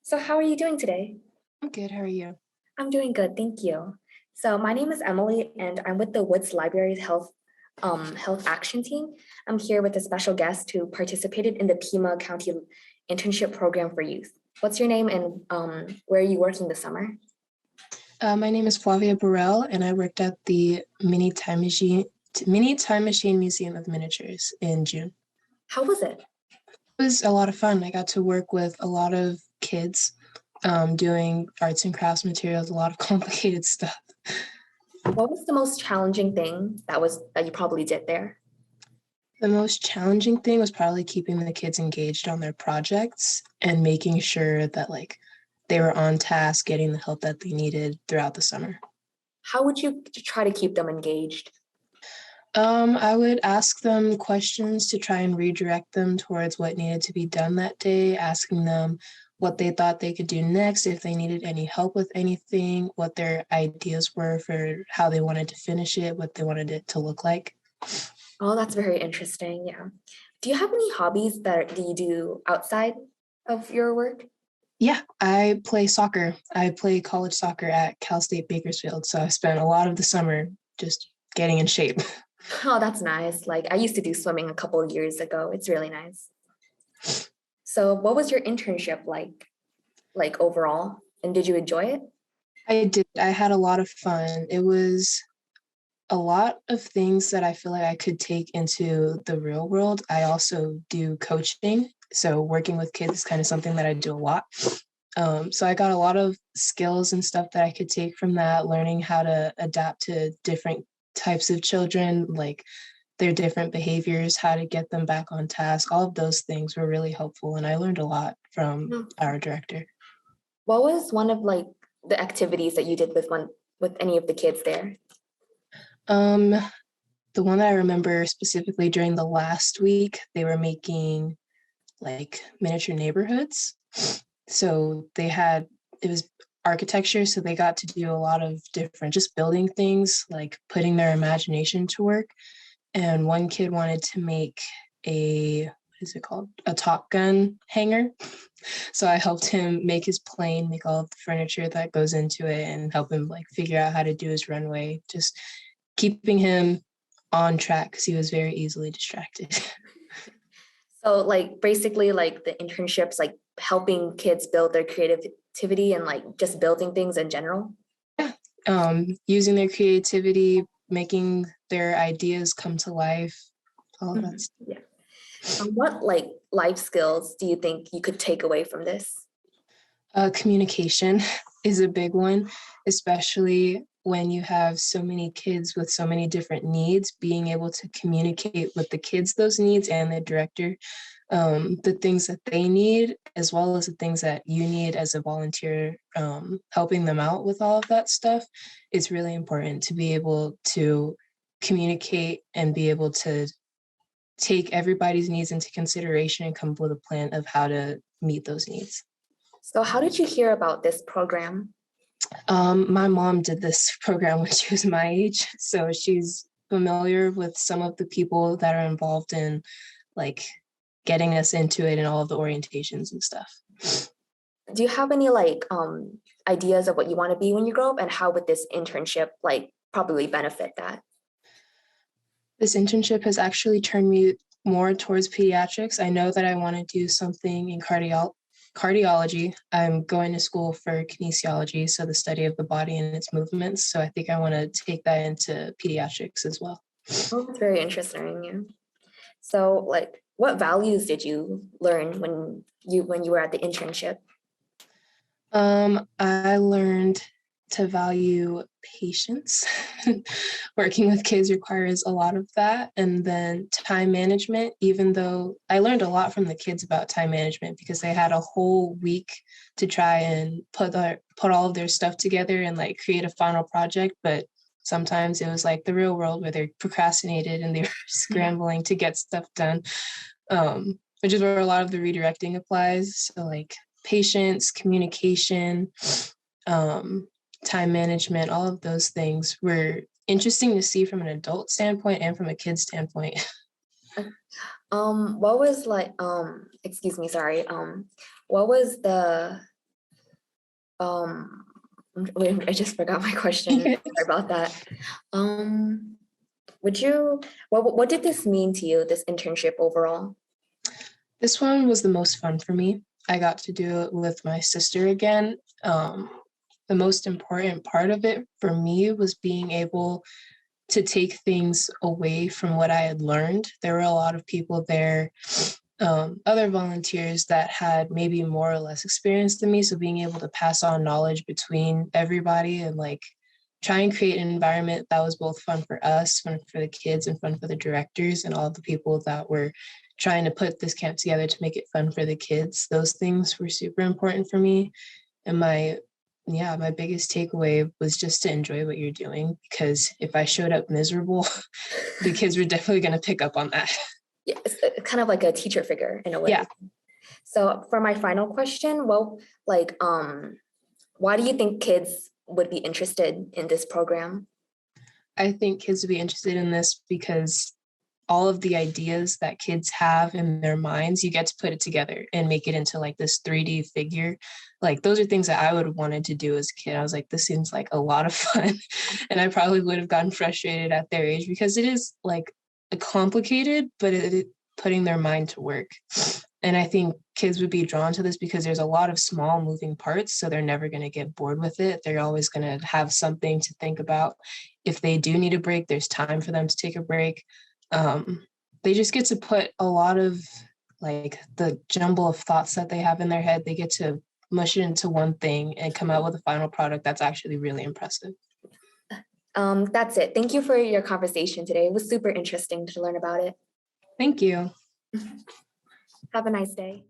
So how are you doing today? I'm good. How are you? I'm doing good, thank you. So my name is Emily and I'm with the Woods Library's Health Action Team. I'm here with a special guest who participated in the Pima County Internship Program for Youth. What's your name and where are you working this summer? My name is Flavia Burrell, and I worked at the Mini Time Machine Museum of Miniatures in June. How was it? It was a lot of fun. I got to work with a lot of kids doing arts and crafts materials, a lot of complicated stuff. What was the most challenging thing that you probably did there? The most challenging thing was probably keeping the kids engaged on their projects and making sure that they were on task, getting the help that they needed throughout the summer. How would you try to keep them engaged? I would ask them questions to try and redirect them towards what needed to be done that day, asking them what they thought they could do next, if they needed any help with anything, what their ideas were for how they wanted to finish it, what they wanted it to look like. Oh, that's very interesting. Yeah. Do you have any hobbies that you do outside of your work? Yeah, I play soccer. I play college soccer at Cal State Bakersfield. So I spent a lot of the summer just getting in shape. Oh, that's nice. Like I used to do swimming a couple of years ago. It's really nice. So what was your internship like overall? And did you enjoy it? I did. I had a lot of fun. It was a lot of things that I feel like I could take into the real world. I also do coaching. So working with kids is kind of something that I do a lot. So I got a lot of skills and stuff that I could take from that, learning how to adapt to different types of children, like their different behaviors, how to get them back on task. All of those things were really helpful. And I learned a lot from Mhm. our director. What was one of like the activities that you did with any of the kids there? Um, the one that I remember specifically during the last week, they were making like miniature neighborhoods. So it was architecture. So they got to do a lot of different, just building things, like putting their imagination to work. And one kid wanted to make what is it called? A Top Gun hangar. So I helped him make his plane, make all of the furniture that goes into it, and help him like figure out how to do his runway, just keeping him on track because he was very easily distracted. So like basically like the internships like helping kids build their creativity and like just building things in general. Using their creativity, making their ideas come to life, all of that Mhm. stuff. Yeah. What like life skills do you think you could take away from this? Communication is a big one, especially when you have so many kids with so many different needs, being able to communicate with the kids those needs and the director, the things that they need, as well as the things that you need as a volunteer, helping them out with all of that stuff. It's really important to be able to communicate and be able to take everybody's needs into consideration and come up with a plan of how to meet those needs. So how did you hear about this program? My mom did this program when she was my age, so she's familiar with some of the people that are involved in like getting us into it and all of the orientations and stuff. Do you have any like ideas of what you want to be when you grow up and how would this internship like probably benefit that? This internship has actually turned me more towards pediatrics. I know that I want to do something in cardiology. I'm going to school for kinesiology, so the study of the body and its movements. So I think I want to take that into pediatrics as well. Oh, that's very interesting. Yeah. So like what values did you learn when you were at the internship? I learned to value patience. Working with kids requires a lot of that. And then time management, even though I learned a lot from the kids about time management because they had a whole week to try and put all of their stuff together and like create a final project. But sometimes it was like the real world where they procrastinated and they were scrambling to get stuff done, which is where a lot of the redirecting applies. So like patience, communication, um, time management, all of those things were interesting to see from an adult standpoint and from a kid standpoint. What was like excuse me, sorry. What was Wait, I just forgot my question. Sorry about that. What did this mean to you, this internship overall? This one was the most fun for me. I got to do it with my sister again. The most important part of it for me was being able to take things away from what I had learned. There were a lot of people there, other volunteers that had maybe more or less experience than me. So being able to pass on knowledge between everybody and like try and create an environment that was both fun for us, fun for the kids, and fun for the directors and all the people that were trying to put this camp together to make it fun for the kids. Those things were super important for me. And my biggest takeaway was just to enjoy what you're doing, because if I showed up miserable, the kids were definitely going to pick up on that. Yeah, it's kind of like a teacher figure in a way. Yeah. So for my final question, why do you think kids would be interested in this program? I think kids would be interested in this because all of the ideas that kids have in their minds, you get to put it together and make it into like this 3D figure. Like those are things that I would have wanted to do as a kid. I was like, this seems like a lot of fun. And I probably would have gotten frustrated at their age because it is like complicated, but it putting their mind to work. And I think kids would be drawn to this because there's a lot of small moving parts. So they're never going to get bored with it. They're always going to have something to think about. If they do need a break, there's time for them to take a break. They just get to put a lot of like the jumble of thoughts that they have in their head, they get to mush it into one thing and come out with a final product that's actually really impressive. That's it. Thank you for your conversation today. It was super interesting to learn about it. Thank you. Have a nice day.